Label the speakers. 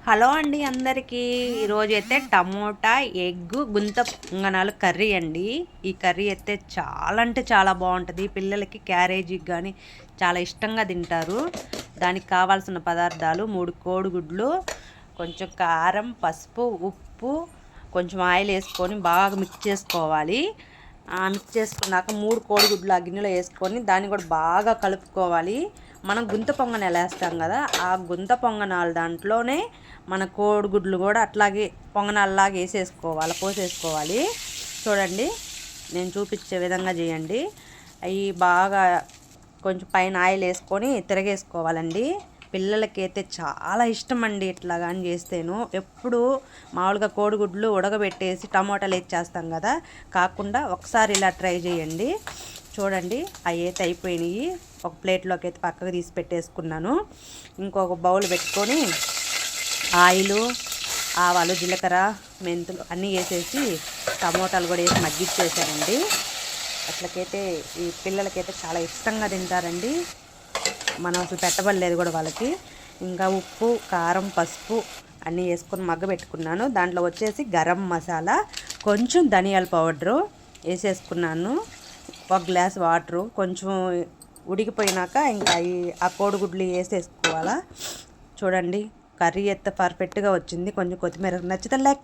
Speaker 1: Hello అండి అందరికీ. ఈరోజు అయితే టమోటా ఎగ్ గుంత పొంగనాలు కర్రీ అండి. ఈ కర్రీ అయితే చాలా అంటే చాలా బాగుంటుంది. పిల్లలకి క్యారేజీకి కానీ చాలా ఇష్టంగా తింటారు. దానికి కావాల్సిన పదార్థాలు 3 కోడిగుడ్లు, కొంచెం కారం, పసుపు, ఉప్పు, కొంచెం ఆయిల్ వేసుకొని బాగా మిక్స్ చేసుకోవాలి. మిక్స్ చేసుకున్నాక 3 కోడిగుడ్లు ఆ గిన్నెలో వేసుకొని దాన్ని కూడా బాగా కలుపుకోవాలి. మనం గుంత పొంగనాలు వేస్తాం కదా, ఆ గుంత పొంగనాలు దాంట్లోనే మన కోడిగుడ్లు కూడా అట్లాగే పొంగనాల్లాగా వేసేసుకోవాలి, పోసేసుకోవాలి. చూడండి, నేను చూపించే విధంగా చేయండి. అవి బాగా కొంచెం పైన ఆయిల్ వేసుకొని తిరగేసుకోవాలండి. పిల్లలకి అయితే చాలా ఇష్టం అండి ఇట్లా కానీ చేస్తేను. ఎప్పుడు మామూలుగా కోడిగుడ్లు ఉడకబెట్టేసి టమోటాలు వేసేస్తాం కదా, కాకుండా ఒకసారి ఇలా ట్రై చేయండి. చూడండి, అవి అయితే అయిపోయినాయి. ఒక ప్లేట్లోకి అయితే పక్కకు తీసి పెట్టేసుకున్నాను. ఇంకొక బౌల్ పెట్టుకొని ఆయిలు, ఆవాలు, జీలకర్ర, మెంతులు అన్నీ వేసేసి టమోటాలు కూడా వేసి మగ్గిచ్చేసానండి. అట్లకైతే ఈ పిల్లలకైతే చాలా ఇష్టంగా తింటారండి. మనం అసలు పెట్టబడలేదు కూడా వాళ్ళకి. ఇంకా ఉప్పు, కారం, పసుపు అన్నీ వేసుకొని మగ్గబెట్టుకున్నాను. దాంట్లో వచ్చేసి గరం మసాలా, కొంచెం ధనియాల పౌడరు వేసేసుకున్నాను. 1 గ్లాస్ వాటరు. కొంచెం ఉడికిపోయినాక ఇంకా ఆ కోడిగుడ్లు వేసేసుకోవాలా. చూడండి, కర్రీ అయితే పర్ఫెక్ట్గా వచ్చింది. కొంచెం కొత్తిమీర నచ్చితే లైక్